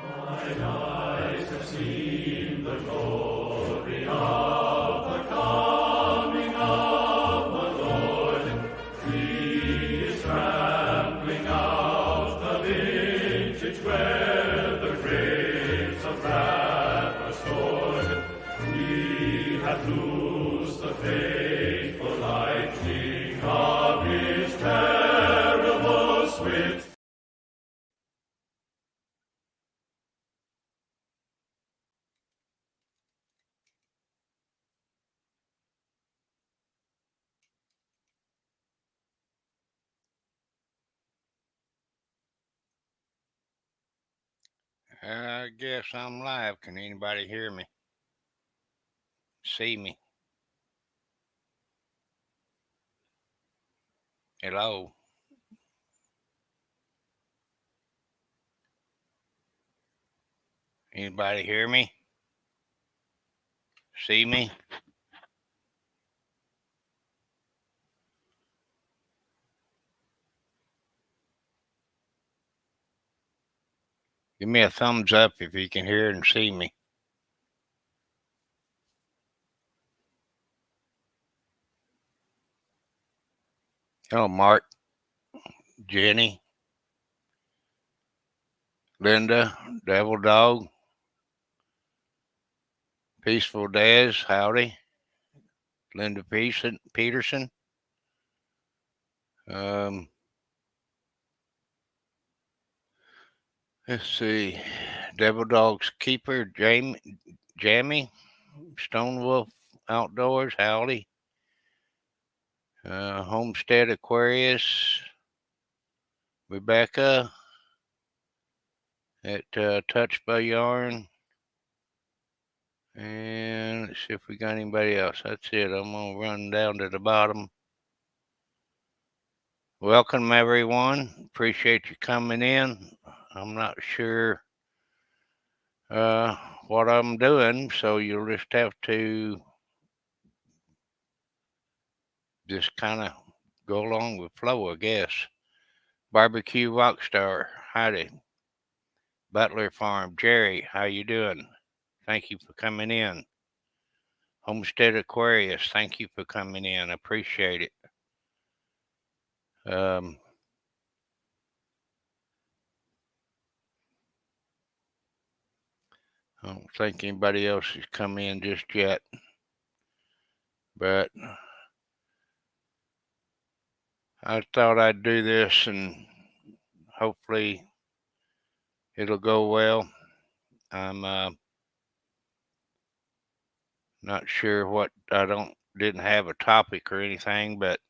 Mine eyes have seen the glory of the coming of the Lord. He is trampling out the vintage where the grapes of wrath are stored. He hath loosed the fateful lightning of his terrible swift. I guess I'm live. Can anybody hear me? See me? Hello? Anybody hear me? See me? Give me a thumbs up if you can hear and see me. Hello, Mark, Jenny, Linda, Devil Dog, Peaceful Des, howdy, Linda Peterson. Um, let's see, Devil Dog's Keeper, Jamie, Stone Wolf Outdoors, howdy, Homestead Aquarius, Rebecca at Touch by Yarn. And let's see if we got anybody else. That's it. I'm going to run down to the bottom. Welcome, everyone. Appreciate you coming in. I'm not sure what I'm doing, so you'll just have to just kind of go along with flow, I guess. Barbecue Rockstar, howdy. Butler Farm, Jerry, how you doing? Thank you for coming in. Homestead Aquarius, thank you for coming in. Appreciate it. I don't think anybody else has come in just yet, but I thought I'd do this and hopefully it'll go well. I'm not sure what didn't have a topic or anything, but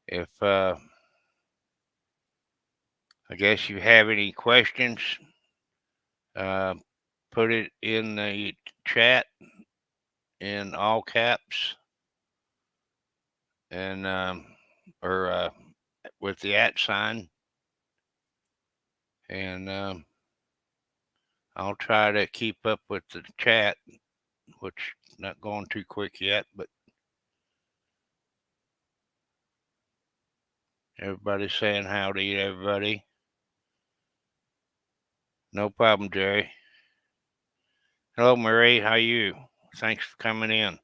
if I guess you have any questions, uh, put it in the chat in all caps and or with the @ and I'll try to keep up with the chat, which not going too quick yet, but everybody's saying howdy to everybody. No problem, Jerry. Hello, Marie. How you? Thanks for coming in.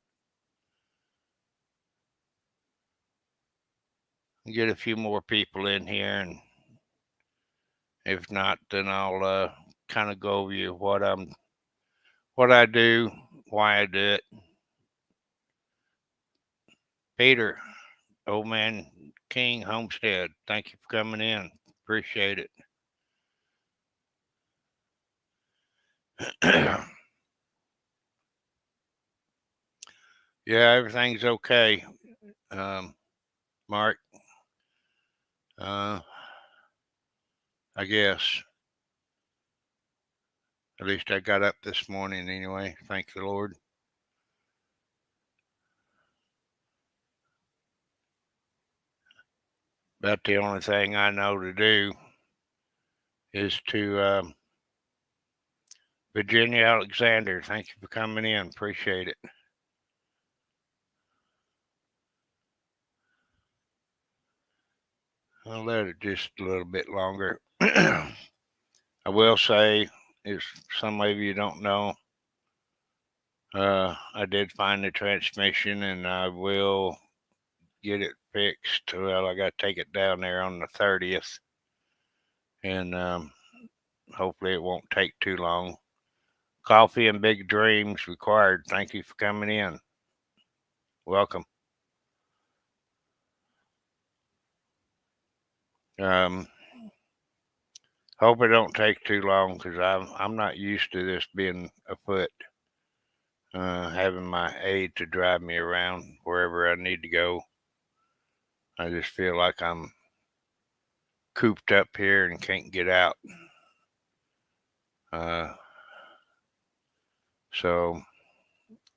Get a few more people in here, and if not, then I'll kind of go over you what I do, why I do it. Peter, Old Man King Homestead, thank you for coming in. Appreciate it. Yeah, everything's okay, Mark. I guess. At least I got up this morning anyway. Thank the Lord. About the only thing I know to do is to Virginia Alexander. Thank you for coming in. Appreciate it. I'll let it just a little bit longer. I will say, if some of you don't know, I did find the transmission, and I will get it fixed. Well, I got to take it down there on the 30th, and hopefully it won't take too long. Coffee and big dreams required. Thank you for coming in. Welcome. Hope it don't take too long, because I'm not used to this being afoot. Having my aide to drive me around wherever I need to go. I just feel like I'm cooped up here and can't get out. So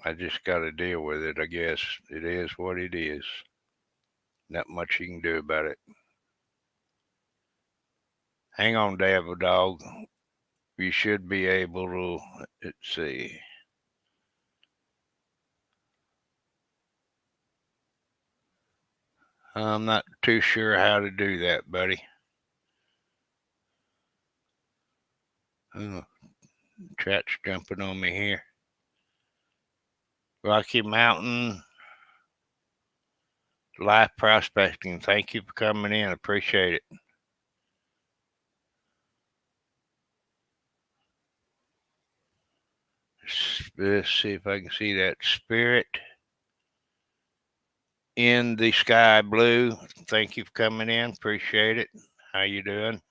I just got to deal with it, I guess. It is what it is. Not much you can do about it. Hang on, Devil Dog. You should be able to, let's see. I'm not too sure how to do that, buddy. Chat's jumping on me here. Rocky Mountain Life Prospecting. Thank you for coming in. Appreciate it. Let's see if I can see that. Spirit in the Sky Blue. Thank you for coming in. Appreciate it. How you doing?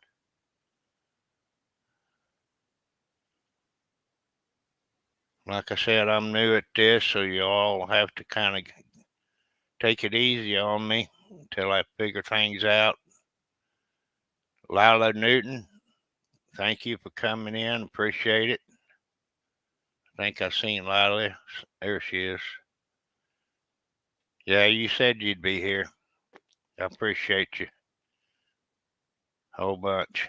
Like I said, I'm new at this, so you all have to kind of take it easy on me until I figure things out. Lila Newton, thank you for coming in. Appreciate it. I think I've seen Lila. There she is. Yeah, you said you'd be here. I appreciate you. Whole bunch.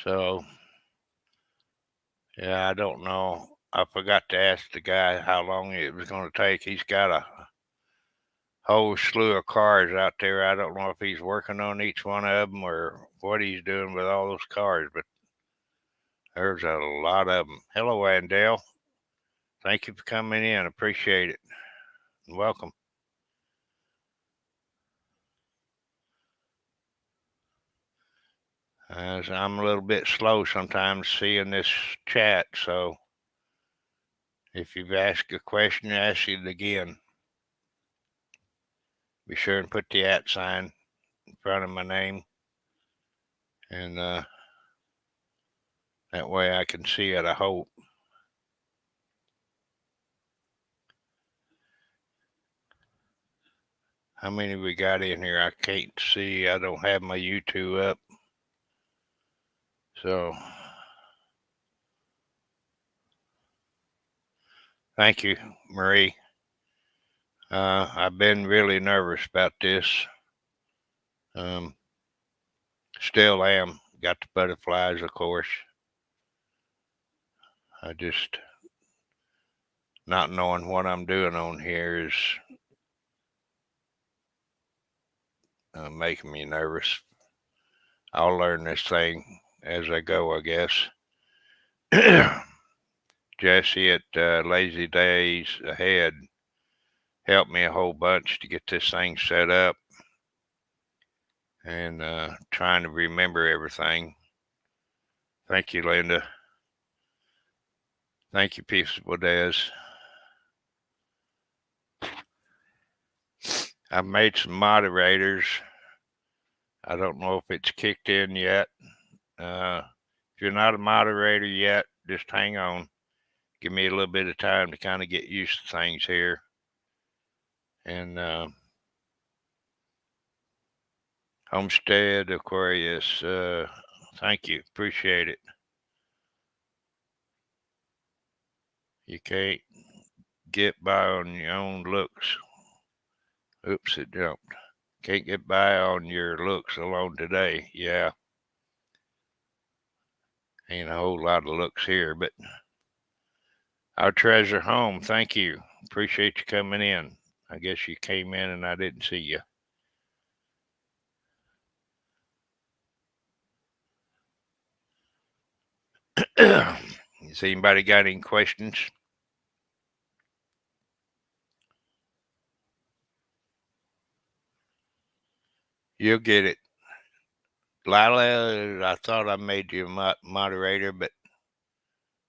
So, yeah, I don't know. I forgot to ask the guy how long it was going to take. He's got a whole slew of cars out there. I don't know if he's working on each one of them or what he's doing with all those cars, but there's a lot of them. Hello, Andale. Thank you for coming in. Appreciate it. Welcome. As I'm a little bit slow sometimes seeing this chat, so if you've asked a question, ask it again. Be sure and put the @ sign in front of my name, and that way I can see it, I hope. How many we got in here? I can't see. I don't have my YouTube up. So, thank you, Marie. I've been really nervous about this. Still am. Got the butterflies, of course. I just, not knowing what I'm doing on here is making me nervous. I'll learn this thing as I go, I guess. Jesse at Lazy Days Ahead helped me a whole bunch to get this thing set up, and trying to remember everything. Thank you, Linda. Thank you, Peaceable Des. I've made some moderators. I don't know if it's kicked in yet. If you're not a moderator yet, just hang on. Give me a little bit of time to kind of get used to things here. And Homestead Aquarius, thank you. Appreciate it. You can't get by on your own looks. Oops, it jumped. Can't get by on your looks alone today. Yeah. Ain't a whole lot of looks here, but Our treasure home. Thank you. Appreciate you coming in. I guess you came in and I didn't see you. Has anybody got any questions? You'll get it. Lila, I thought I made you a moderator, but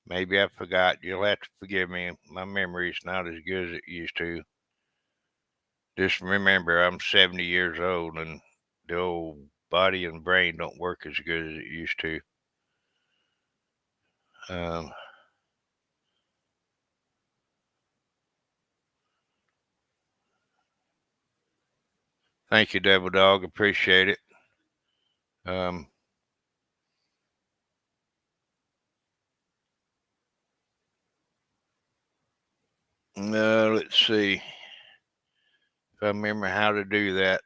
maybe I forgot. You'll have to forgive me. My memory's not as good as it used to. Just remember, I'm 70 years old, and the old body and brain don't work as good as it used to. Um, thank you, Devil Dog. Appreciate it. Um, let's see if I remember how to do that.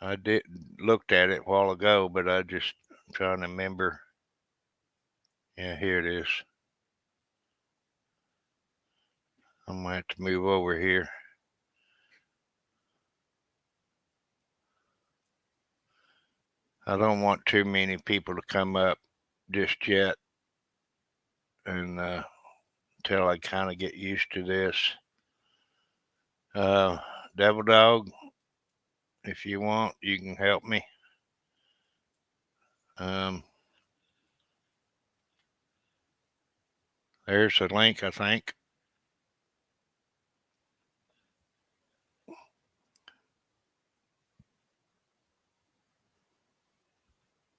I did looked at it a while ago, but I just trying to remember. Yeah, here it is. I'm gonna have to move over here. I don't want too many people to come up just yet, and until I kind of get used to this. Devil Dog, if you want, you can help me. There's a link, I think.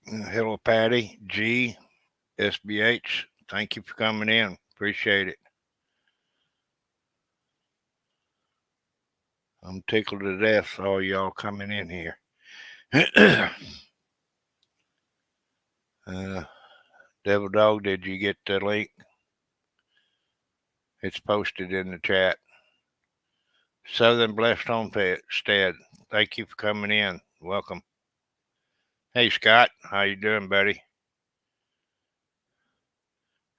Hello, Patty G, SBH. Thank you for coming in. Appreciate it. I'm tickled to death, all y'all coming in here. Devil Dog, did you get the link? It's posted in the chat. Southern Blessed Homestead, thank you for coming in. Welcome. Hey, Scott, how you doing, buddy?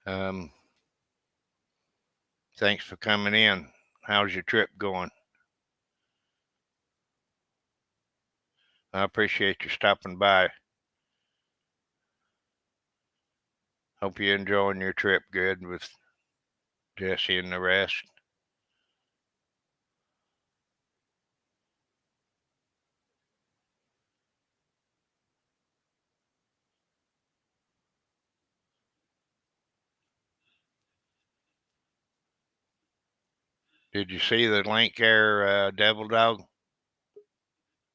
Thanks for coming in. How's your trip going? I appreciate you stopping by. Hope you're enjoying your trip good with Jesse and the rest. Did you see the link there, Devil Dog?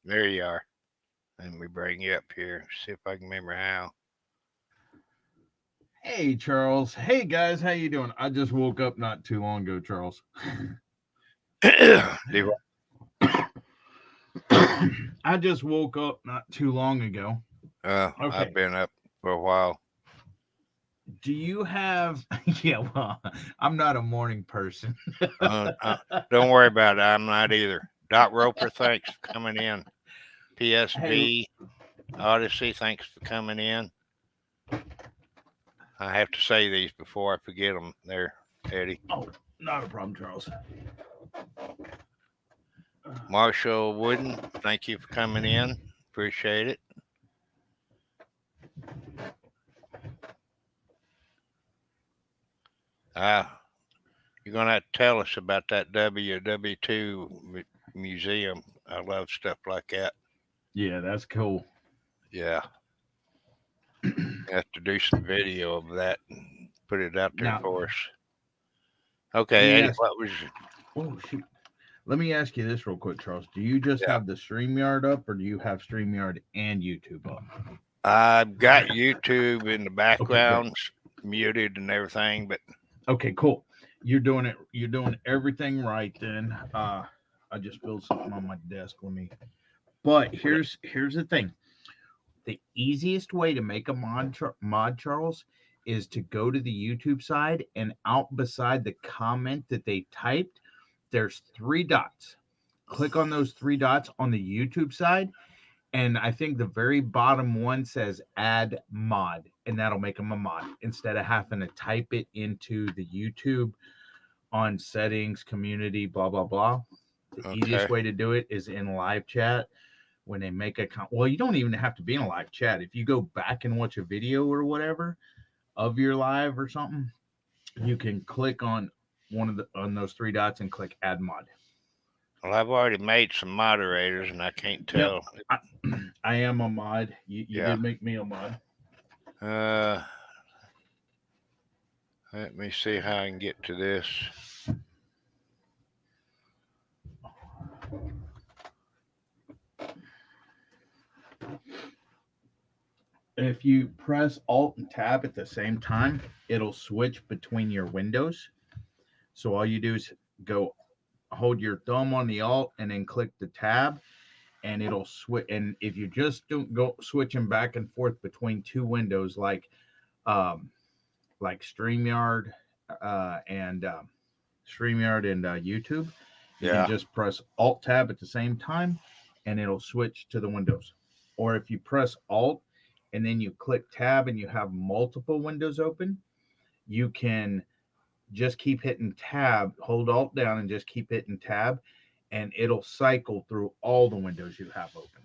There you are. Let me bring you up here. See if I can remember how. Hey, Charles. Hey, guys. How you doing? I just woke up not too long ago, Charles. I just woke up not too long ago. Okay. I've been up for a while. Do you have... Yeah, well, I'm not a morning person. Don't worry about it. I'm not either. Doc Roper, thanks for coming in. PSV Odyssey, thanks for coming in. I have to say these before I forget them there, Eddie. Oh, not a problem, Charles. Marshall Wooden, thank you for coming in. Appreciate it. You're going to have to tell us about that WW2 museum. I love stuff like that. Yeah, that's cool. Yeah. Have to do some video of that and put it out there for us. Okay, Eddie, what was... Oh, shoot. Let me ask you this real quick, Charles. Do you just have the StreamYard up, or do you have StreamYard and YouTube up? I've got YouTube in the background, muted and everything, but... Okay, cool. You're doing everything right then. I just spilled something on my desk. But here's the thing. The easiest way to make a mod, Charles, is to go to the YouTube side, and out beside the comment that they typed, there's 3 dots. Click on those 3 dots on the YouTube side, And I think the very bottom one says add mod, and that'll make them a mod instead of having to type it into the YouTube on settings, community, blah, blah, blah. The easiest way to do it is in live chat. When they make a well, you don't even have to be in a live chat. If you go back and watch a video or whatever of your live or something, you can click on on those three dots and click add mod. Well, I've already made some moderators, and I can't tell. Yep. I am a mod. You Yeah. did make me a mod. Let me see how I can get to this. If you press Alt and Tab at the same time, it'll switch between your windows. So all you do is go hold your thumb on the Alt and then click the Tab, and it'll switch. And if you just don't go switching back and forth between two windows, like StreamYard and YouTube, you can just press Alt Tab at the same time, and it'll switch to the windows. Or if you press Alt and then you click Tab and you have multiple windows open, you can just keep hitting Tab, hold Alt down, and just keep hitting Tab, and it'll cycle through all the windows you have open.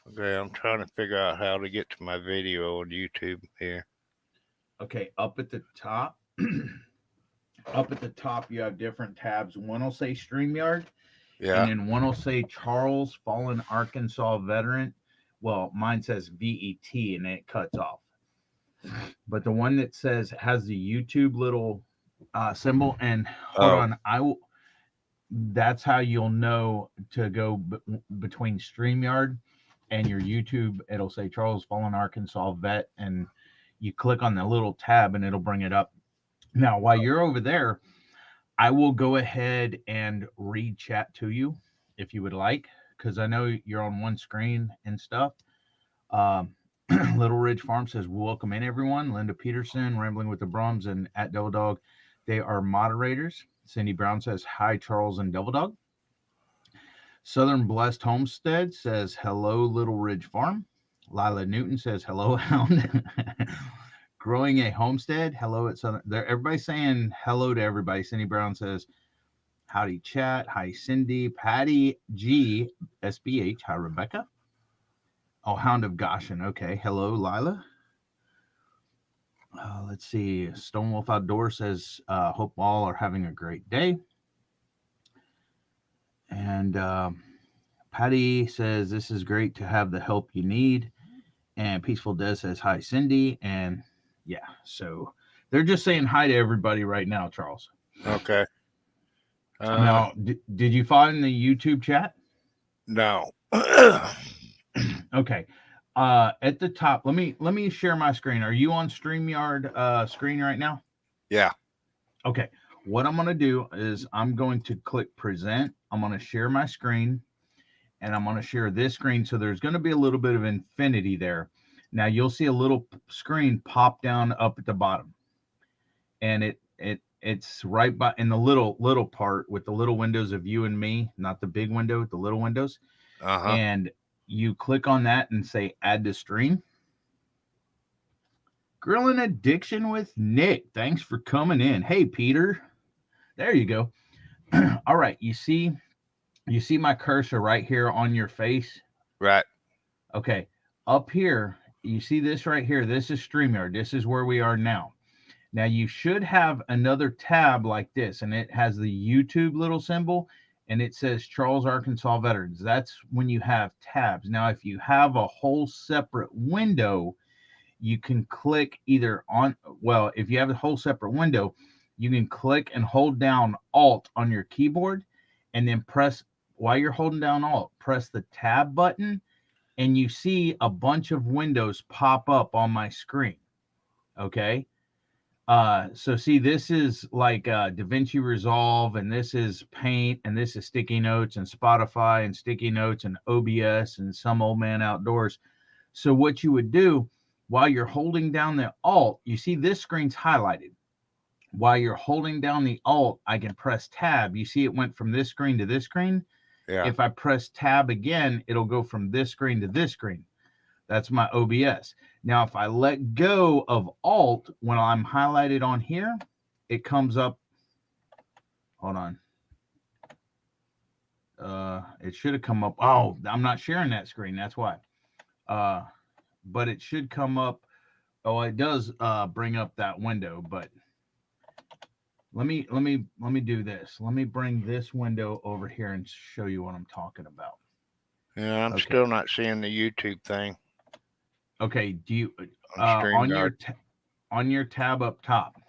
Okay, I'm trying to figure out how to get to my video on YouTube here. Okay, up at the top, you have different tabs. One will say StreamYard, and then one will say Charles, Fallen Arkansas Veteran. Well, mine says VET, and then it cuts off. But the one that has the YouTube little symbol, and hold on, that's how you'll know to go between StreamYard and your YouTube. It'll say Charles, Fallen Arkansas Vet, and you click on the little tab and it'll bring it up. Now, while you're over there, I will go ahead and read chat to you if you would like, because I know you're on one screen and stuff. Little Ridge Farm says, welcome in, everyone. Linda Peterson, Rambling with the Brums, and at Devil Dog, they are moderators. Cindy Brown says, hi, Charles and Devil Dog. Southern Blessed Homestead says, hello, Little Ridge Farm. Lila Newton says, hello, Hound. Growing a Homestead, hello at Southern. Everybody's saying hello to everybody. Cindy Brown says, howdy, chat. Hi, Cindy. Patty G, SBH. Hi, Rebecca. Oh, Hound of Goshen. Okay. Hello, Lila. Let's see. Stonewolf Outdoor says, hope all are having a great day. And Patty says, this is great to have the help you need. And Peaceful Des says, hi, Cindy. And yeah, so they're just saying hi to everybody right now, Charles. Okay. Now, did you find the YouTube chat? No. Okay. At the top, let me share my screen. Are you on StreamYard screen right now? Yeah. Okay. What I'm going to do is I'm going to click present. I'm going to share my screen, and I'm going to share this screen. So there's going to be a little bit of infinity there. Now you'll see a little screen pop down up at the bottom, and it's right by in the little part with the little windows of you and me, not the big window, the little windows. And you click on that and say add to stream. Grilling Addiction with Nick. Thanks for coming in. Hey, Peter. There you go. All right. You see my cursor right here on your face? Right. Okay. Up here, you see this right here. This is StreamYard. This is where we are now. Now you should have another tab like this, and it has the YouTube little symbol, and it says Charles Arkansas Veterans. That's when you have tabs. Now, if you have a whole separate window, you can click either on, well, if you have a whole separate window, you can click and hold down Alt on your keyboard, and then press, while you're holding down Alt, press the tab button, and you see a bunch of windows pop up on my screen. Okay. So see, this is like DaVinci Resolve, and this is Paint, and this is Sticky Notes and Spotify and Sticky Notes and OBS and Some Old Man Outdoors. So what you would do while you're holding down the Alt, you see this screen's highlighted. While you're holding down the Alt, I can press Tab. You see it went from this screen to this screen. Yeah. If I press tab again, it'll go from this screen to this screen. That's my OBS. Now, if I let go of Alt, when I'm highlighted on here, it comes up. Hold on. It should have come up. Oh, I'm not sharing that screen. That's why. But it should come up. Oh, it does bring up that window, but let me do this. Let me bring this window over here and show you what I'm talking about. Yeah, I'm Okay. still not seeing the YouTube thing Okay, do you on StreamYard. on your tab up top?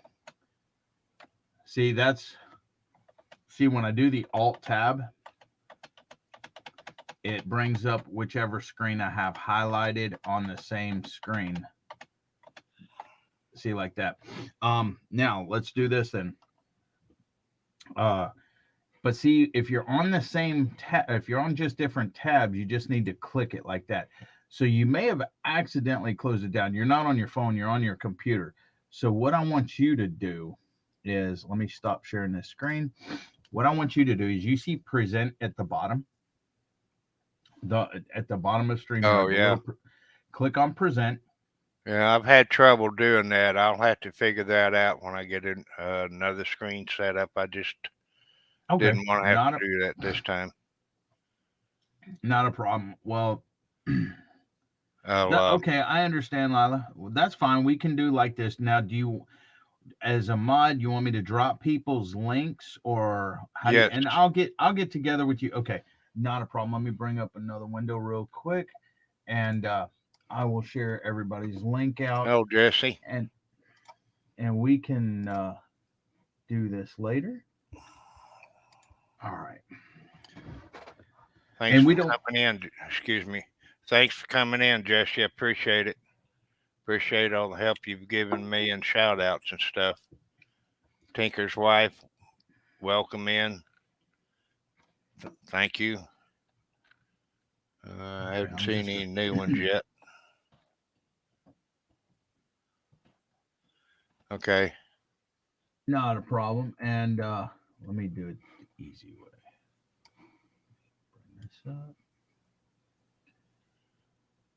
See, when I do the Alt tab, it brings up whichever screen I have highlighted on the same screen. See, like that. Now let's do this then. But see, if you're on the same tab, if you're on just different tabs, you just need to click it like that. So you may have accidentally closed it down. You're not on your phone, you're on your computer. So what I want you to do is, let me stop sharing this screen. What I want you to do is, you see present at the bottom. At the bottom of StreamYard. Oh, yeah. Click on present. Yeah, I've had trouble doing that. I'll have to figure that out when I get another screen set up. I just didn't want to have to do that this time. Not a problem. Well, okay, I understand, Lila. Well, that's fine. We can do like this. Now, do you, as a mod, you want me to drop people's links, or how? Yes. And I'll get together with you. Okay, not a problem. Let me bring up another window real quick, and I will share everybody's link out. Oh, Jesse. And we can do this later. All right. Thanks for coming in. Excuse me. Thanks for coming in, Jesse. I appreciate it. Appreciate all the help you've given me and shout outs and stuff. Tinker's wife, welcome in. Thank you. I haven't seen any new ones yet. Okay. Not a problem. And let me do it the easy way. Bring this up.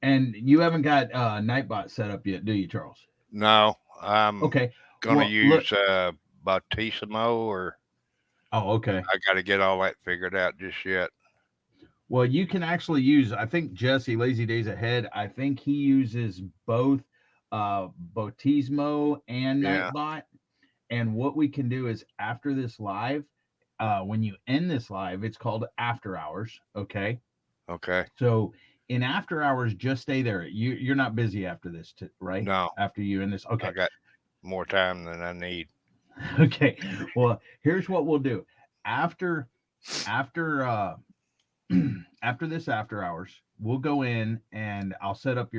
And you haven't got Nightbot set up yet, do you, Charles? No. I'm okay. Gonna use Bautisimo or. Oh, okay. I got to get all that figured out just yet. Well, you can actually use, I think Jesse, Lazy Days Ahead, I think he uses both Bautismo and Nightbot. And what we can do is, after this live, when you end this live, it's called After Hours. Okay. Okay. So in After Hours, just stay there. You're not busy after this, right? No. After you end this. Okay. I got more time than I need. Okay. Well, here's what we'll do. After this After Hours, we'll go in and I'll help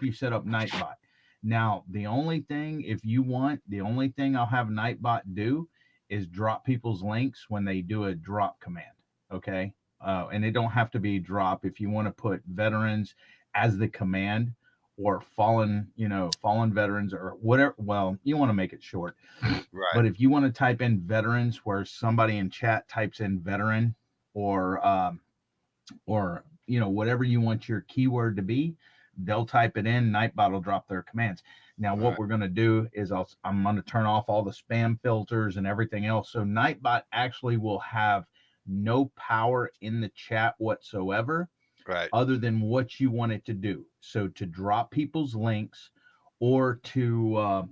you set up Nightbot. Now, the only thing I'll have Nightbot do is drop people's links when they do a drop command. Okay. And it don't have to be drop. If you want to put veterans as the command, or fallen veterans, or whatever, well, you want to make it short. Right. But if you want to type in veterans, where somebody in chat types in veteran, or whatever you want your keyword to be, they'll type it in. Nightbot will drop their commands. Now, what we're going to do is I'm going to turn off all the spam filters and everything else. So Nightbot actually will have no power in the chat whatsoever, right, other than what you want it to do. So to drop people's links, or to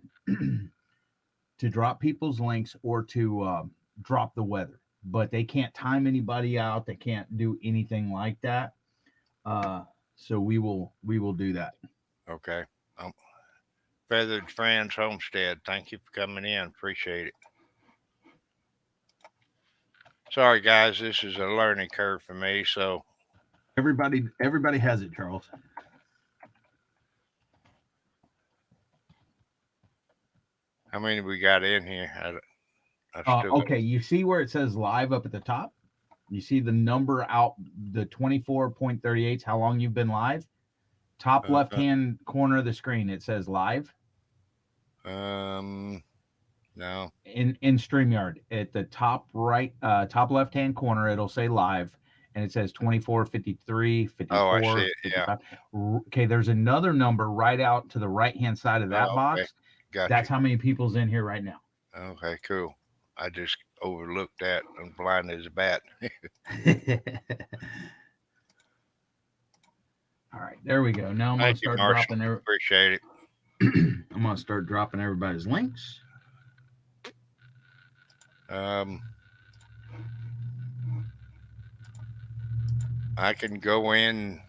drop people's links, or to drop the weather. But they can't time anybody out. They can't do anything like that. So we will do that. Okay. Feathered Friends Homestead, thank you for coming in. Appreciate it. Sorry, guys, this is a learning curve for me. So everybody has it, Charles. How many we got in here? Okay, you see where it says live up at the top? You see the number out, the 24.38, how long you've been live? Top left-hand corner of the screen, it says live. No. In StreamYard, at the top right, top left-hand corner, it'll say live. and it says 24, 53, Oh, I see 54, it. Yeah. 55. Okay, there's another number right out to the right-hand side of that Oh, okay. box. Got That's you. how many people's in here right now. Okay, cool. I just overlooked that. I'm blind as a bat. All right, there we go. Now I'm gonna Thank you, start Marshall. dropping. Appreciate it. I'm gonna start dropping everybody's links. Um, I can go in.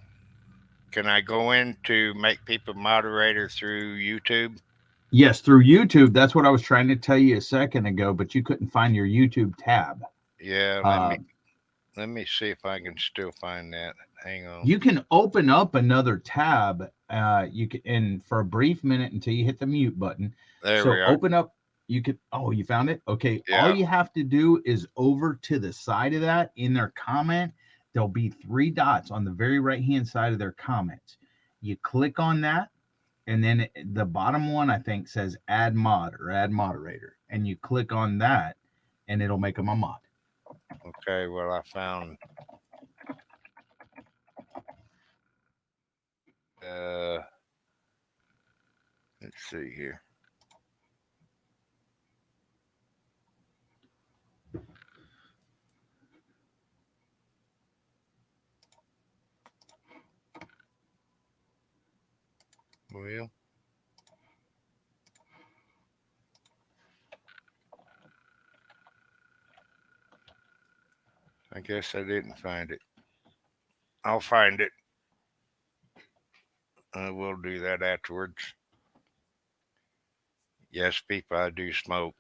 Can I go in to make people moderator through YouTube? Yes, through YouTube. That's what I was trying to tell you a second ago, but you couldn't find your YouTube tab. Yeah, Uh, let me see if I can still find that. Hang on. you can open up another tab. You can, and for a brief minute until you hit the mute button. There we So are. open up. You could. Oh, you found it. Okay. All Yeah. you have to do is over to the side of that in their comment. There'll be 3 dots on the very right hand side of their comments. You click on that, and then the bottom one I think says add mod or add moderator, and you click on that, and it'll make them a mod. Okay. Well, I found. Let's see here. Well, I guess I didn't find it. I'll find it. We'll do that afterwards. Yes, people, I do smoke.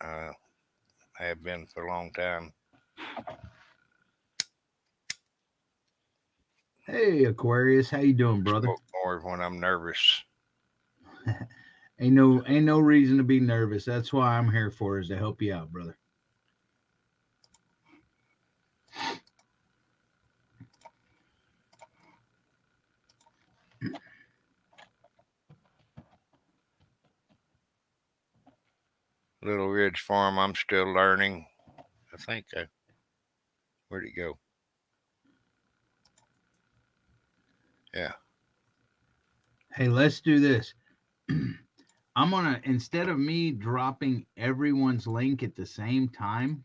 I have been for a long time. Hey Aquarius, how you doing, brother? Smoke more when I'm nervous. Ain't no reason to be nervous. That's why I'm here for, is to help you out, brother. Little Ridge Farm, I'm still learning. I think where'd it go? Yeah. Hey, let's do this. I'm gonna, instead of me dropping everyone's link at the same time,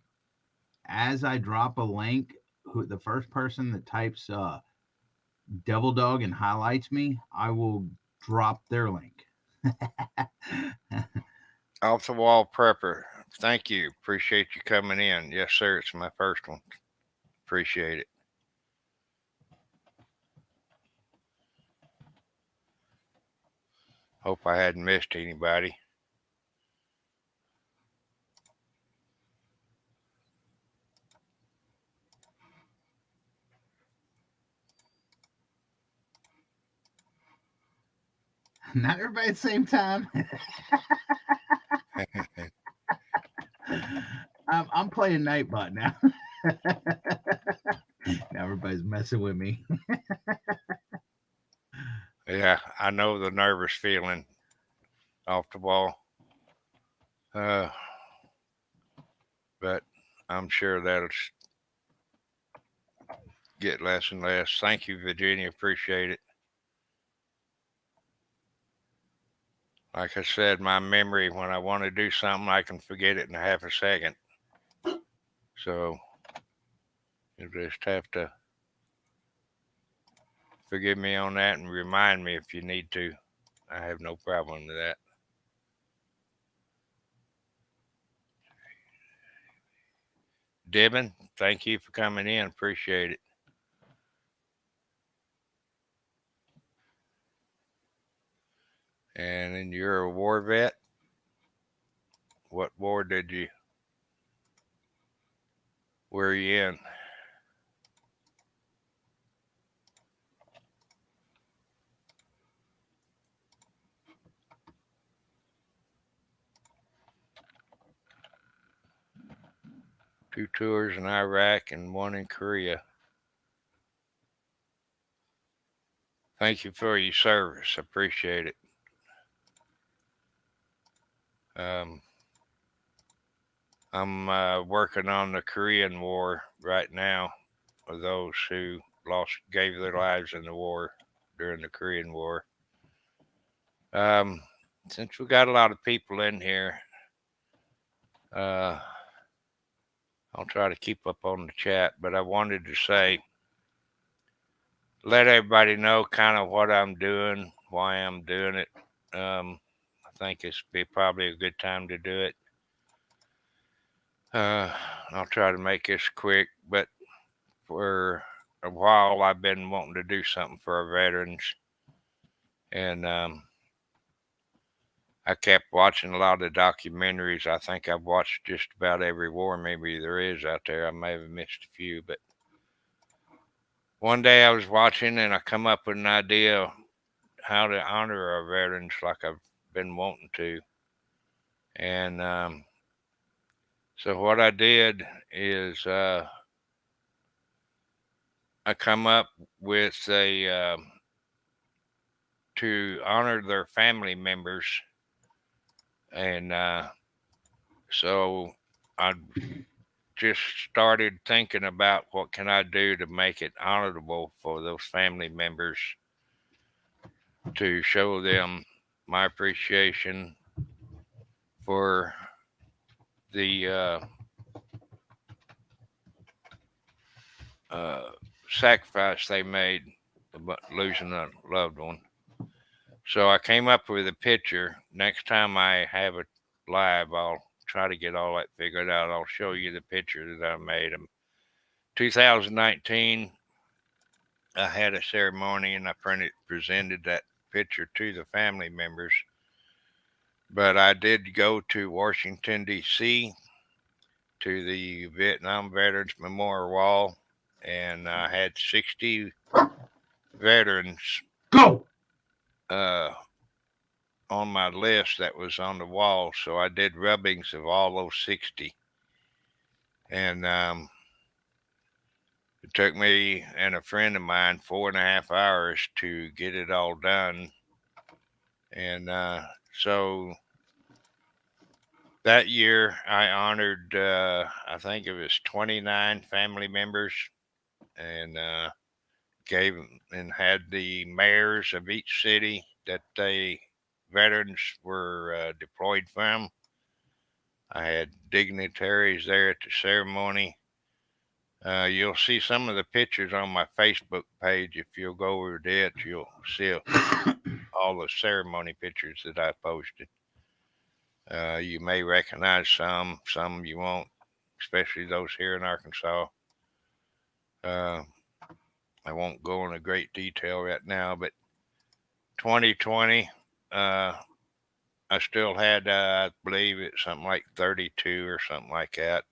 as I drop a link, the first person that types Devil Dog and highlights me, I will drop their link. Off the Wall Prepper. Thank you. Appreciate you coming in. Yes, sir. It's my first one. Appreciate it. Hope I hadn't missed anybody. Not everybody at the same time. I'm playing Nightbot now. Now everybody's messing with me. Yeah, I know the nervous feeling. Off the Wall. But I'm sure that'll get less and less. Thank you, Virginia. Appreciate it. Like I said, my memory, when I want to do something, I can forget it in a half a second. So you just have to forgive me on that and remind me if you need to. I have no problem with that. Debin, thank you for coming in. Appreciate it. And then you're a war vet. What war did you? Where are you in? Two tours in Iraq and one in Korea. Thank you for your service. Appreciate it. I'm working on the Korean War right now. of those who gave their lives in the war during the Korean War. Since we got a lot of people in here, uh, I'll try to keep up on the chat, but I wanted to let everybody know kind of what I'm doing, why I'm doing it. I think it's be probably a good time to do it. I'll try to make this quick, but for a while I've been wanting to do something for our veterans, and I kept watching a lot of documentaries. I think I've watched just about every war maybe there is out there. I may have missed a few, but one day I was watching and I come up with an idea of how to honor our veterans like I've been wanting to. And so what I did is I come up with to honor their family members. And so I just started thinking about what can I do to make it honorable for those family members, to show them my appreciation for the sacrifice they made about losing a loved one. So I came up with a picture. Next time I have it live, I'll try to get all that figured out. I'll show you the picture that I made. 2019, I had a ceremony and I presented that picture to the family members. But I did go to Washington, D.C., to the Vietnam Veterans Memorial Wall, and I had 60 veterans Go! On my list that was on the wall. So I did rubbings of all those 60. And it took me and a friend of mine 4.5 hours to get it all done. And so that year I honored, I think it was 29 family members, and gave and had the mayors of each city that they veterans were deployed from. I had dignitaries there at the ceremony. You'll see some of the pictures on my Facebook page. If you'll go over to it, you'll see all the ceremony pictures that I posted. You may recognize some you won't, especially those here in Arkansas. I won't go into great detail right now, but 2020, I still had, I believe it's something like 32 or something like that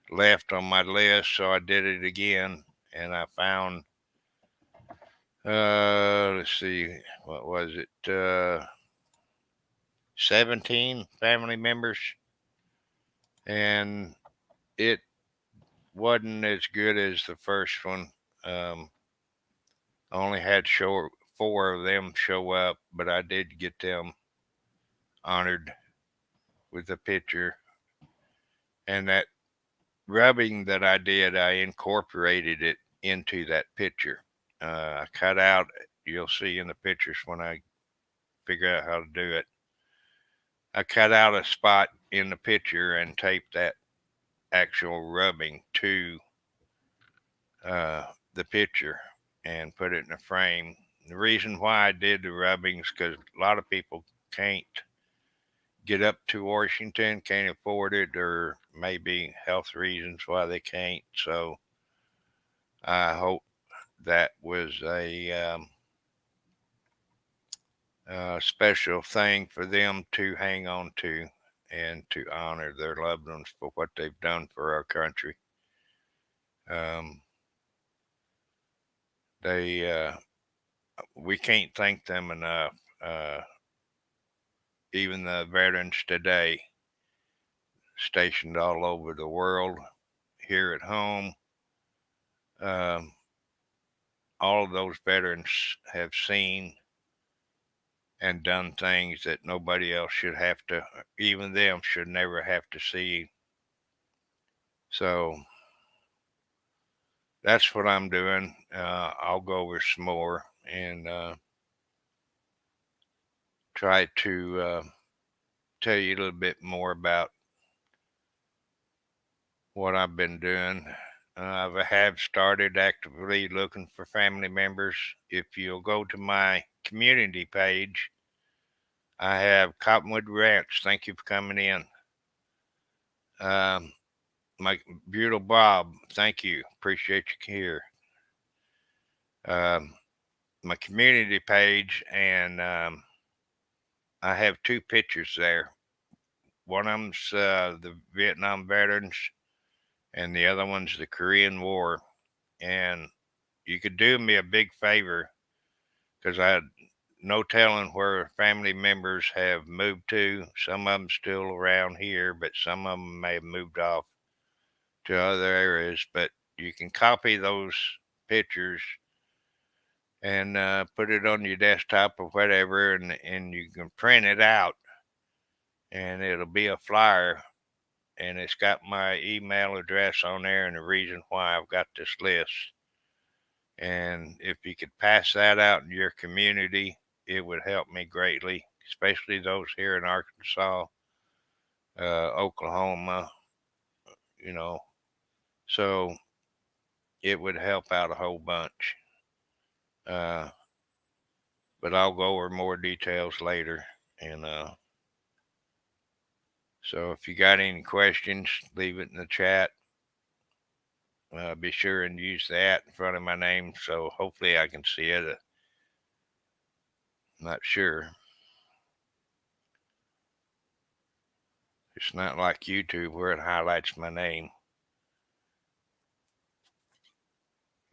left on my list. So I did it again, and I found, let's see, what was it? 17 family members, and it wasn't as good as the first one. I only had 4 of them show up, but I did get them honored with a picture. And that rubbing that I did, I incorporated it into that picture. I cut out, you'll see in the pictures when I figure out how to do it, I cut out a spot in the picture and taped that actual rubbing to the picture and put it in a frame. The reason why I did the rubbings, because a lot of people can't get up to Washington, can't afford it, or maybe health reasons why they can't. So I hope that was a special thing for them to hang on to and to honor their loved ones for what they've done for our country. We can't thank them enough. Even the veterans today, stationed all over the world, here at home, all of those veterans have seen and done things that nobody else should have to, even them should never have to see. So that's what I'm doing. I'll go over some more and try to tell you a little bit more about what I've been doing. I have started actively looking for family members. If you'll go to my community page, I have Cottonwood Ranch. Thank you for coming in. Um, my beautiful Bob, thank you. Appreciate you here. Um, my community page, and I have two pictures there. One of them's the Vietnam veterans, and the other one's the Korean War. And you could do me a big favor because I had no telling where family members have moved to. Some of them still around here, but some of them may have moved off to other areas. But you can copy those pictures and put it on your desktop or whatever, and you can print it out, and it'll be a flyer, and it's got my email address on there and the reason why I've got this list. And if you could pass that out in your community, it would help me greatly, especially those here in Arkansas, Oklahoma, you know. So it would help out a whole bunch. Uh, but I'll go over more details later. And so if you got any questions, leave it in the chat. Be sure and use that in front of my name so hopefully I can see it. Not sure. It's not like YouTube where it highlights my name.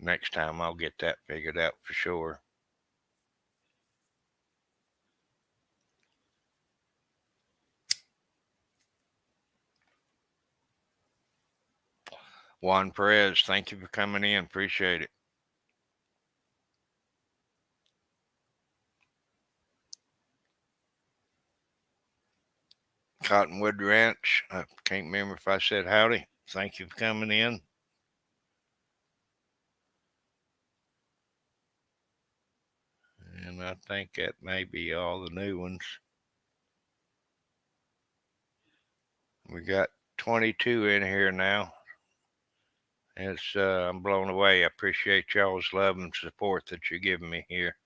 Next time I'll get that figured out for sure. Juan Perez, thank you for coming in. Appreciate it. Cottonwood Ranch. I can't remember if I said howdy. Thank you for coming in. And I think that may be all the new ones. We got 22 in here now. It's I'm blown away. I appreciate y'all's love and support that you're giving me here.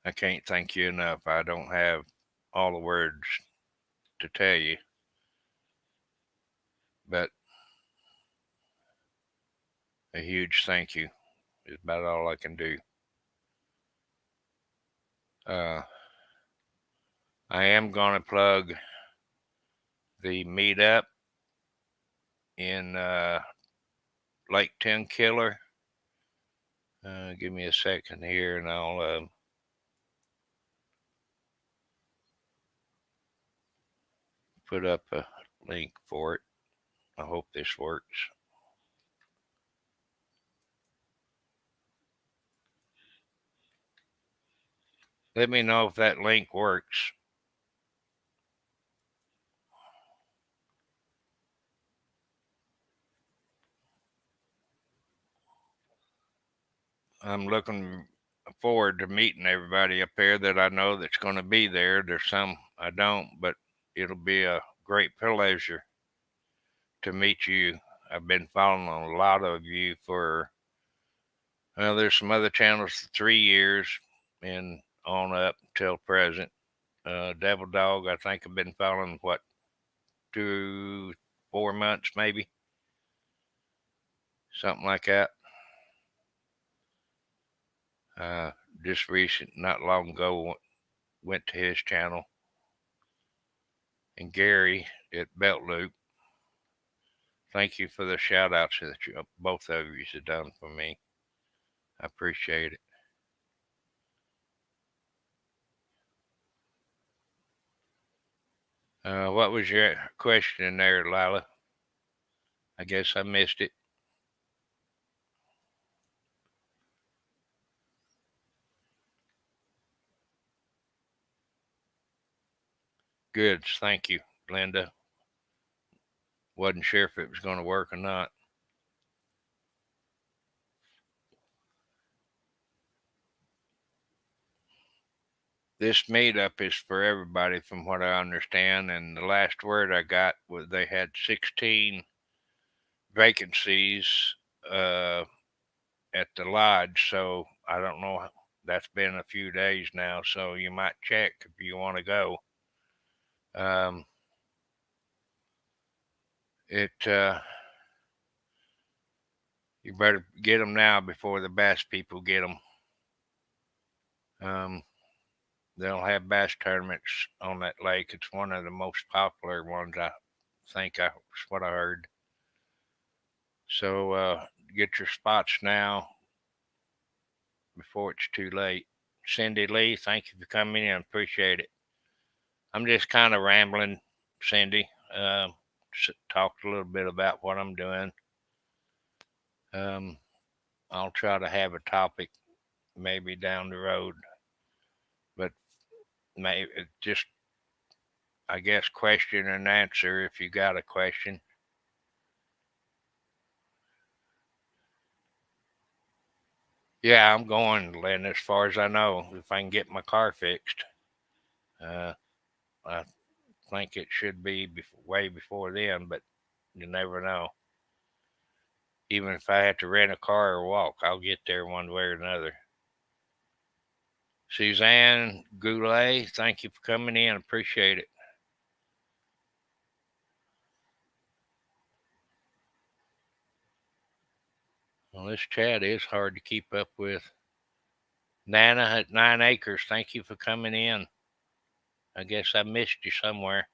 I can't thank you enough. I don't have all the words to tell you, but a huge thank you is about all I can do. I am going to plug the meetup in Lake Tenkiller. Give me a second here and I'll put up a link for it. I hope this works. Let me know if that link works. I'm looking forward to meeting everybody up there that I know that's going to be there. There's some I don't, but it'll be a great pleasure to meet you. I've been following a lot of you for, well, there's some other channels 3 years and on up till present. Devil Dog, I think I've been following, 2-4 months maybe, something like that. Just not long ago, went to his channel. And Gary at Belt Loop, thank you for the shout outs that both of you have done for me. I appreciate it. What was your question there, Lila? I guess I missed it. Good. Thank you, Linda. Wasn't sure if it was going to work or not. This meetup is for everybody, from what I understand. And the last word I got was they had 16 vacancies uh, at the lodge. So I don't know. That's been a few days now. So you might check if you want to go. Um, you better get them now before the bass people get them. They'll have bass tournaments on that lake. It's one of the most popular ones, I think. That's what I heard. So get your spots now before it's too late. Cindy Lee, thank you for coming in. Appreciate it. I'm just kind of rambling, Cindy. Talked a little bit about what I'm doing. I'll try to have a topic maybe down the road, but maybe just, I guess, question and answer if you got a question. Yeah, I'm going, Lynn, as far as I know, if I can get my car fixed. Uh, I think it should be way before then, but you never know. Even if I have to rent a car or walk, I'll get there one way or another. Suzanne Goulet, thank you for coming in. Appreciate it. Well, this chat is hard to keep up with. Nana at 9 Acres, thank you for coming in. I guess I missed you somewhere.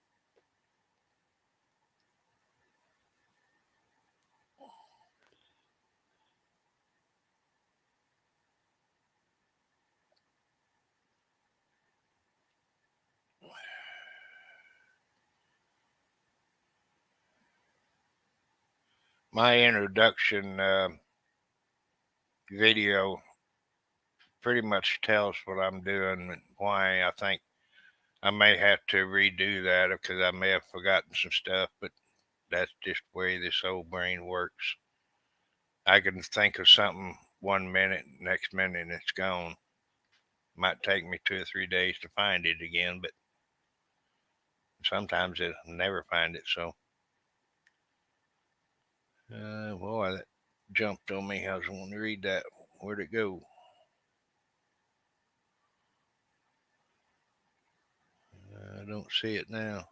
My introduction video pretty much tells what I'm doing and why. I think I may have to redo that because I may have forgotten some stuff, but that's just the way this old brain works. I can think of something 1 minute, next minute it's gone. Might take me 2 or 3 days to find it again, but sometimes I'll never find it. So, boy, that jumped on me. I was wanting to read that. Where'd it go? I don't see it now.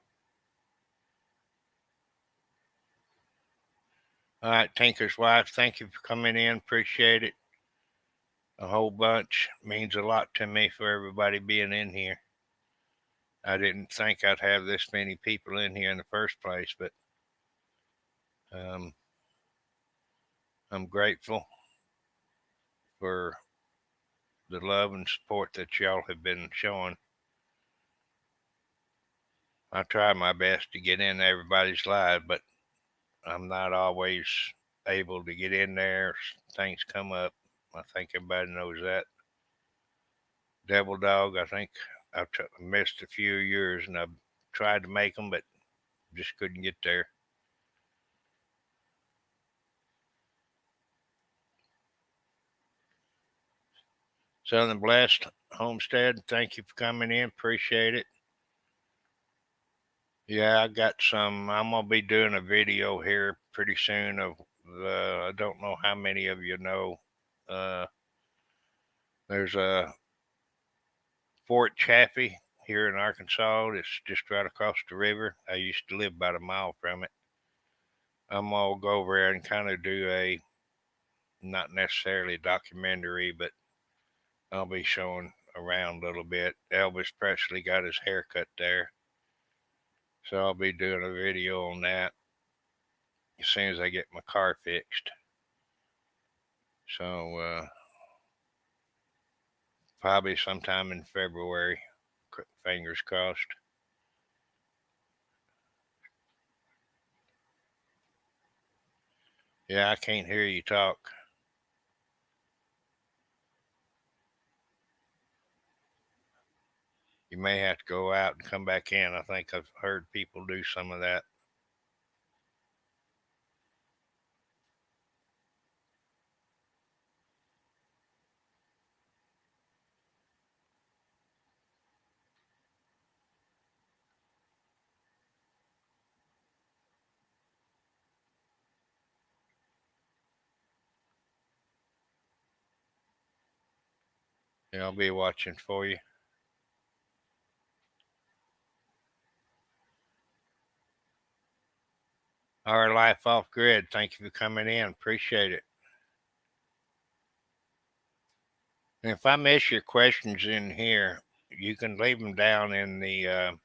All right, Tinker's wife, thank you for coming in. Appreciate it a whole bunch. Means a lot to me for everybody being in here. I didn't think I'd have this many people in here in the first place, but I'm grateful for the love and support that y'all have been showing. I try my best to get in everybody's live, but I'm not always able to get in there. Things come up. I think everybody knows that. Devil Dog, I think I've missed a few years and I've tried to make them, but just couldn't get there. Southern Blessed Homestead, thank you for coming in. Appreciate it. Yeah, I got some. I'm gonna be doing a video here pretty soon of the. I don't know how many of you know. Uh, there's a Fort Chaffee here in Arkansas. It's just right across the river. I used to live about a mile from it. I'm gonna go over there and kind of do a, not necessarily a documentary, but I'll be showing around a little bit. Elvis Presley got his hair cut there. So I'll be doing a video on that as soon as I get my car fixed. So probably sometime in February. Fingers crossed. Yeah, I can't hear you talk. You may have to go out and come back in. I think I've heard people do some of that. Yeah, I'll be watching for you. Our life off grid. Thank you for coming in. Appreciate it. And if I miss your questions in here, you can leave them down in the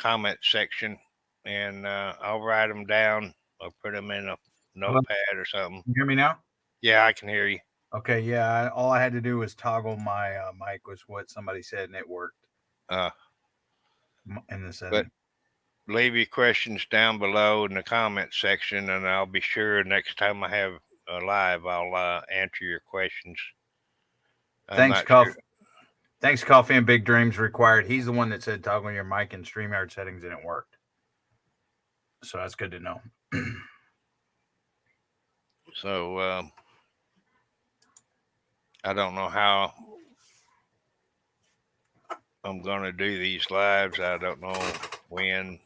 comment section, and I'll write them down or put them in a notepad or something. You hear me now? Yeah, I can hear you. Okay, yeah. All I had to do was toggle my mic, was what somebody said, and it worked in the setting. But leave your questions down below in the comment section, and I'll be sure next time I have a live, I'll answer your questions. Thanks, Coffee. Thanks, Coffee and Big Dreams Required. He's the one that said toggle your mic in StreamYard settings, and it worked. So that's good to know. So I don't know how I'm going to do these lives. I don't know when,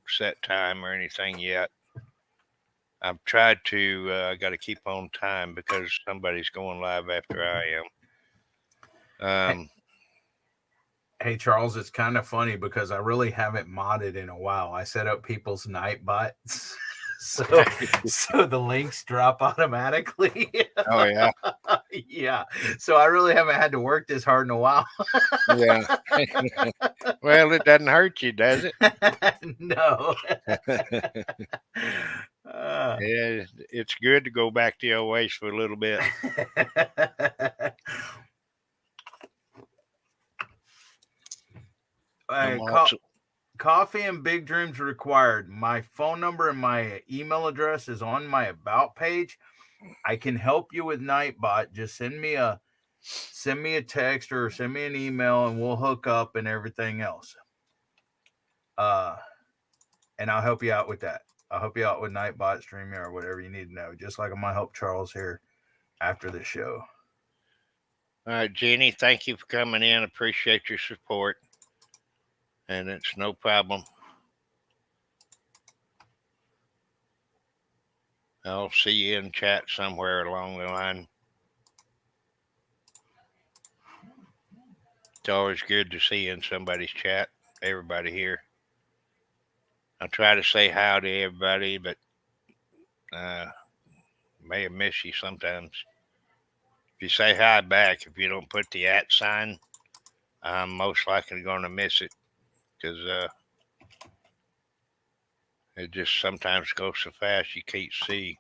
set time or anything yet. I've tried to, I got to keep on time because somebody's going live after I am. Hey, Charles, it's kind of funny because I really haven't modded in a while. I set up people's Nightbots. So the links drop automatically. Oh, yeah. Yeah. So I really haven't had to work this hard in a while. Yeah. Well, it doesn't hurt you, does it? No. Yeah, it's good to go back to your ways for a little bit. Coffee and Big Dreams Required. My phone number and my email address is on my About page. I can help you with Nightbot. Just send me a text or send me an email, and we'll hook up and everything else. And I'll help you out with that. I'll help you out with Nightbot, StreamYard, or whatever you need to know. Just like I'm gonna help Charles here after the show. All right, Jenny, thank you for coming in. Appreciate your support. And it's no problem. I'll see you in chat somewhere along the line. It's always good to see you in somebody's chat, everybody here. I try to say hi to everybody, but may have missed you sometimes. If you say hi back, if you don't put the @ sign, I'm most likely going to miss it. Because it just sometimes goes so fast you can't see.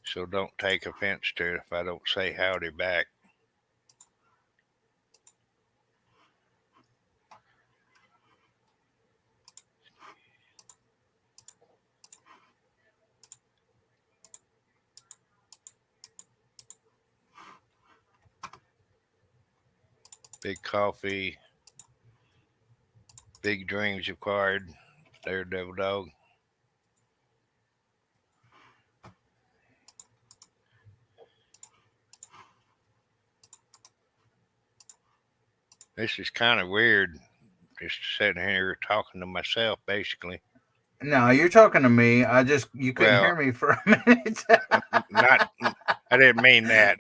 So don't take offense to it if I don't say howdy back. Big Coffee, Big Dreams Required, Daredevil Dog. This is kind of weird, just sitting here talking to myself, basically. No, you're talking to me. You couldn't hear me for a minute. I didn't mean that.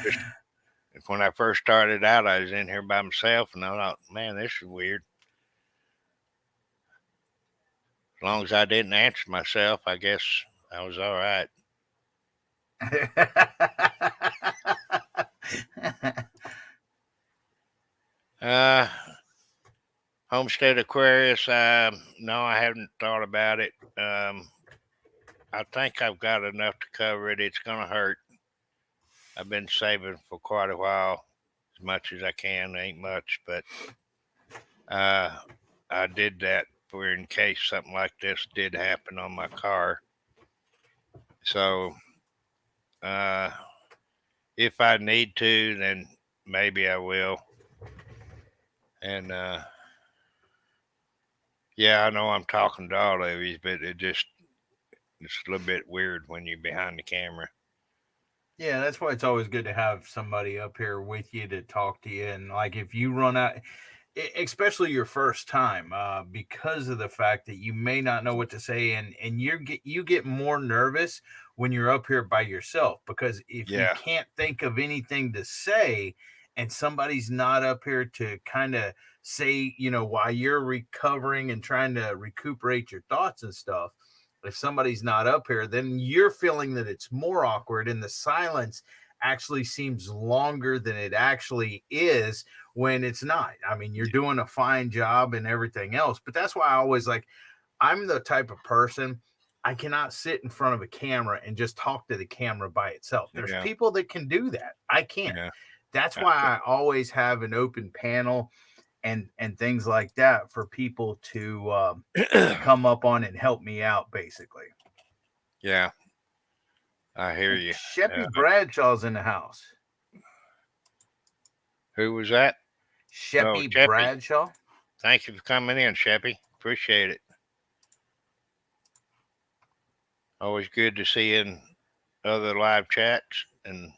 Just, when I first started out, I was in here by myself, and I thought, man, this is weird. As long as I didn't answer myself, I guess I was all right. Homestead Aquarius, no, I haven't thought about it. I think I've got enough to cover it. It's going to hurt. I've been saving for quite a while, as much as I can. Ain't much, but I did that for in case something like this did happen on my car. So if I need to, then maybe I will. And yeah, I know I'm talking to all of you, but it's a little bit weird when you're behind the camera. Yeah, that's why it's always good to have somebody up here with you to talk to you. And like if you run out, especially your first time, because of the fact that you may not know what to say, and you get more nervous when you're up here by yourself, because if you Yeah. can't think of anything to say and somebody's not up here to kind of say, while you're recovering and trying to recuperate your thoughts and stuff, if somebody's not up here, then you're feeling that it's more awkward, and the silence actually seems longer than it actually is when it's not. I mean, you're doing a fine job and everything else, but that's why I always like, I'm the type of person, I cannot sit in front of a camera and just talk to the camera by itself. There's Yeah. people that can do that. I can't. Yeah. That's why I always have an open panel and things like that for people to come up on and help me out, basically. Yeah. I hear you. Sheppy Bradshaw's in the house. Who was that? Sheppy Sheppy. Bradshaw. Thank you for coming in, Sheppy. Appreciate it. Always good to see you in other live chats, and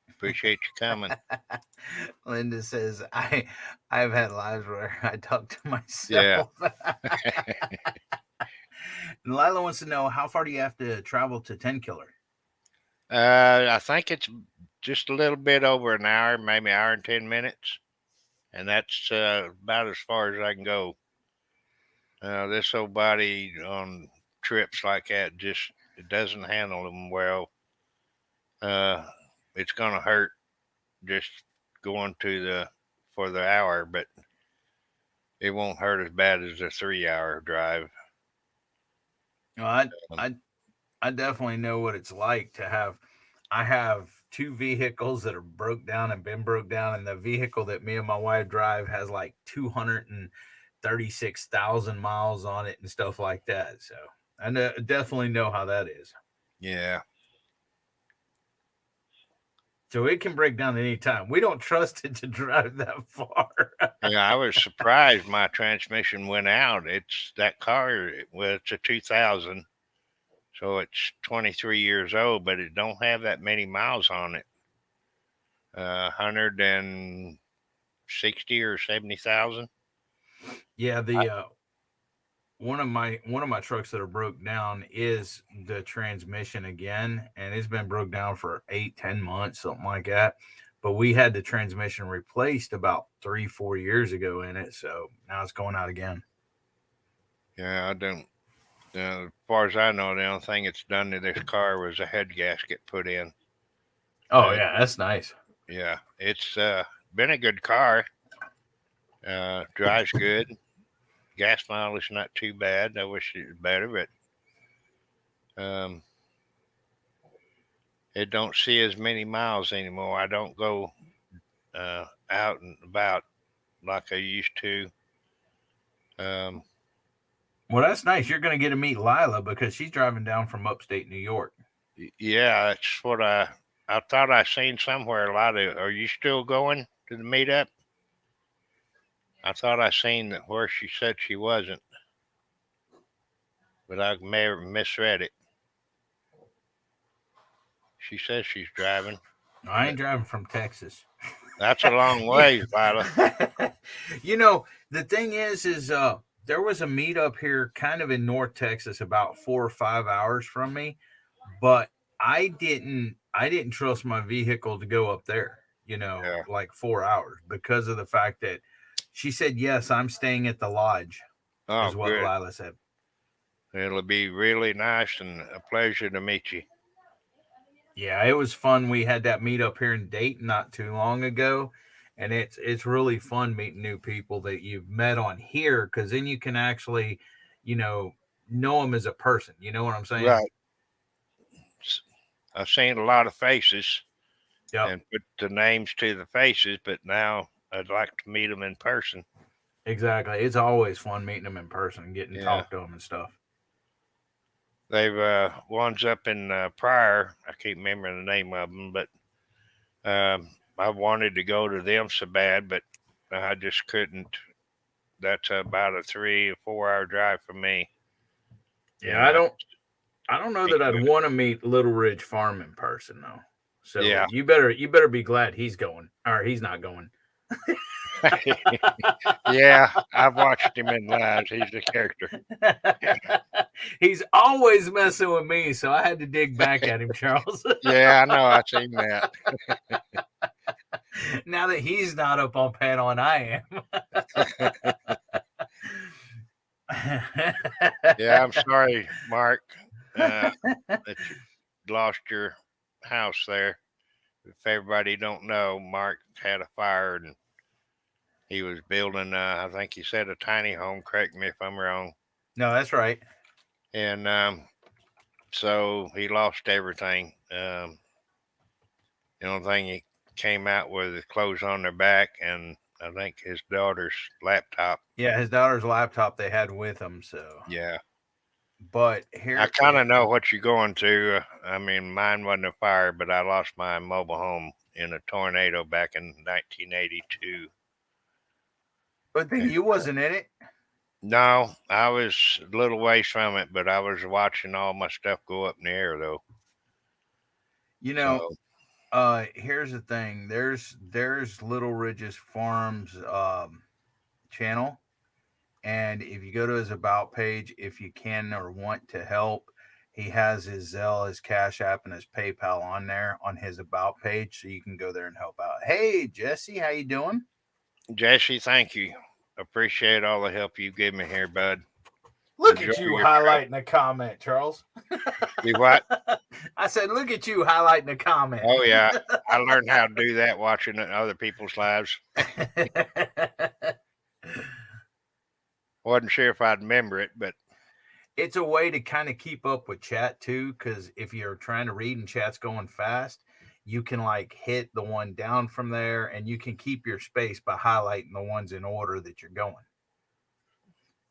appreciate you coming. Linda says, I've had lives where I talk to myself. Yeah. And Lila wants to know, how far do you have to travel to 10 Killer? I think it's just a little bit over an hour, maybe an hour and 10 minutes. And that's about as far as I can go. This old body on trips like that just it doesn't handle them well. It's gonna hurt just going for the hour, but it won't hurt as bad as a 3-hour drive. No, I definitely know what it's like to have. I have 2 vehicles that are broke down and been broke down, and the vehicle that me and my wife drive has like 236,000 miles on it and stuff like that. So I definitely know how that is. Yeah. So it can break down at any time. We don't trust it to drive that far. Yeah, I was surprised my transmission went out. It's that car. Well, it's a 2000, so it's 23 years old, but it don't have that many miles on it. 160 or 70,000. Yeah, the one of my trucks that are broke down is the transmission again, and it's been broke down for 8-10 months, something like that. But we had the transmission replaced about 3-4 years ago in it, so now it's going out again. Yeah, I don't. As far as I know, the only thing it's done to this car was a head gasket put in. Oh yeah, that's nice. Yeah, it's been a good car. Drives good. Gas mileage not too bad. I wish it was better, but it don't see as many miles anymore. I don't go out and about like I used to. Well, that's nice. You're going to get to meet Lila because she's driving down from upstate New York. Yeah, that's what I thought I seen somewhere. Are you still going to the meetup? I thought I seen that where she said she wasn't, but I may have misread it. She says she's driving. I ain't driving from Texas. That's a long way, Lila. The thing is there was a meetup here kind of in North Texas about 4 or 5 hours from me, but I didn't trust my vehicle to go up there, like 4 hours, because of the fact that she said, yes, I'm staying at the lodge, is what good. Lila said. It'll be really nice and a pleasure to meet you. Yeah, it was fun. We had that meetup here in Dayton not too long ago, and it's really fun meeting new people that you've met on here, because then you can actually, know them as a person. You know what I'm saying? Right. I've seen a lot of faces and put the names to the faces, but now I'd like to meet them in person. Exactly. It's always fun meeting them in person and getting to talk to them and stuff. They've one's up in Pryor. I can't remember the name of them, but I wanted to go to them so bad, but I just couldn't. That's about a 3 or 4 hour drive for me. Yeah, I don't know that I'd want to meet Little Ridge Farm in person though. So yeah, you better be glad he's going, or he's not going. Yeah, I've watched him in lives. He's a character. He's always messing with me, so I had to dig back at him, Charles. Yeah, I know. I've seen that. Now that he's not up on panel and I am. Yeah, I'm sorry, Mark, that you lost your house there. If everybody don't know, Mark had a fire and he was building, I think he said a tiny home. Correct me if I'm wrong. No, that's right. And so he lost everything. The only thing he came out with is clothes on their back and I think his daughter's laptop. Yeah, his daughter's laptop they had with him. So Yeah. but here I kind of know what you're going to. I mean, mine wasn't a fire, but I lost my mobile home in a tornado back in 1982. But then you wasn't in it. No, I was a little ways from it, but I was watching all my stuff go up in the air, though. You know, So, here's the thing. There's Little Ridges Farms channel. And if you go to his about page, if you can or want to help, he has his Zelle, his Cash App, and his PayPal on there on his about page, so you can go there and help out. Hey, Jesse, how you doing? Jesse, thank you. Appreciate all the help you give me here, bud. Look Enjoy at you your highlighting a comment, Charles. You what? I said, look at you highlighting a comment. Oh, yeah. I learned how to do that watching other people's lives. Wasn't sure if I'd remember it, but It's a way to kind of keep up with chat too, because if you're trying to read and chat's going fast, you can like hit the one down from there and you can keep your space by highlighting the ones in order that you're going.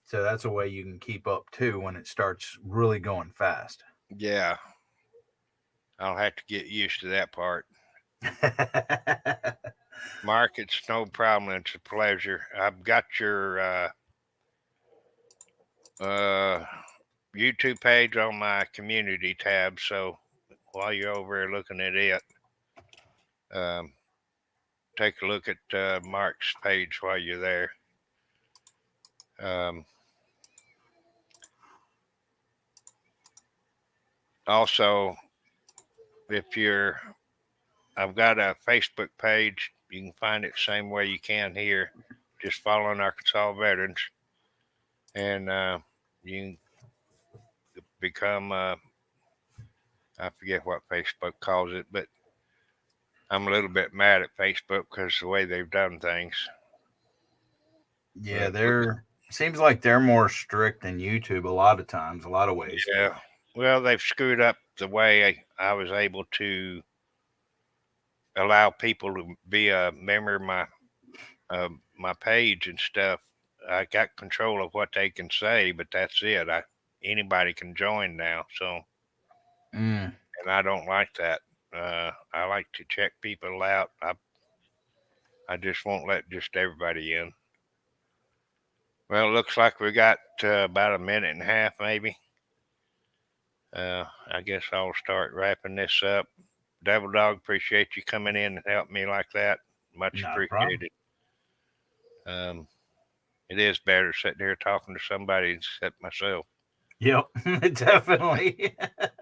So that's a way you can keep up too when it starts really going fast. yeah, I'll have to get used to that part. Mark, it's no problem. It's a pleasure. I've got your YouTube page on my community tab, so while you're over there looking at it, um, take a look at Mark's page while you're there. Also, if you're, I've got a Facebook page. You can find it the same way you can here, just following Arkansas Veterans, and you can become. I forget what Facebook calls it, but I'm a little bit mad at Facebook because the way they've done things. Yeah, they're seems like they're more strict than YouTube a lot of times, a lot of ways. Yeah. Well, they've screwed up the way I was able to allow people to be a member of my page and stuff. I got control of what they can say, but that's it. Anybody can join now, so and I don't like that. I like to check people out. I just won't let just everybody in. Well, it looks like we got about a minute and a half, maybe. I guess I'll start wrapping this up. Devil Dog, appreciate you coming in and helping me like that. Much Not a appreciated. It is better sitting here talking to somebody except myself. Yep, definitely.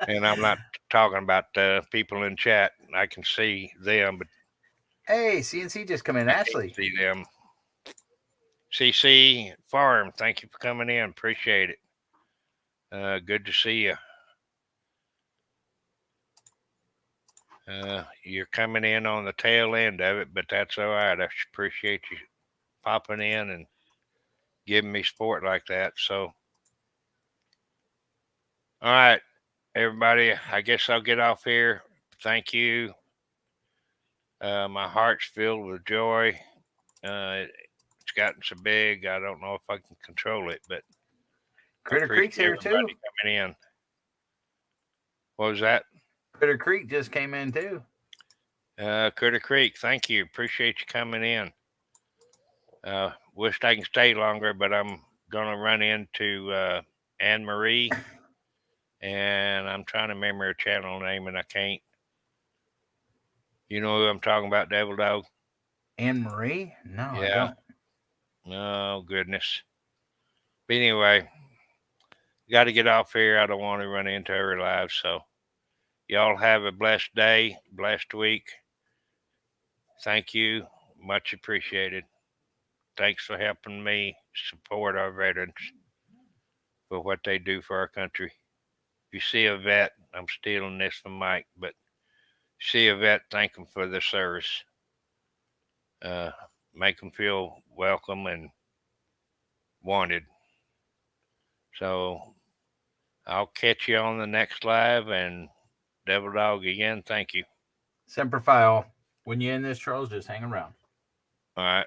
And I'm not talking about people in chat. I can see them, but Hey, CNC just come in. I can't Ashley. see them. CC Farm, thank you for coming in. Appreciate it. Good to see you. You're coming in on the tail end of it, but that's all right. I appreciate you popping in and giving me support like that. So, all right, everybody, I guess I'll get off here. Thank you. My heart's filled with joy. It's gotten so big, I don't know if I can control it, but Critter Creek's here too. coming in. What was that? Critter Creek just came in too. Critter Creek, thank you. Appreciate you coming in. Wish I can stay longer, but I'm gonna run into Anne Marie, and I'm trying to remember her channel name, and I can't. You know who I'm talking about, Devil Dog? Anne Marie? No, I Yeah. don't. Oh, goodness. But anyway, got to get off here. I don't want to run into her live. So, y'all have a blessed day, blessed week. Thank you. Much appreciated. Thanks for helping me support our veterans for what they do for our country. If you see a vet, I'm stealing this from Mike, but see a vet, thank them for their service. Make them feel welcome and wanted. So I'll catch you on the next live, and Devil Dog again, thank you. Semper Fi. When you end this, Charles, just hang around. All right.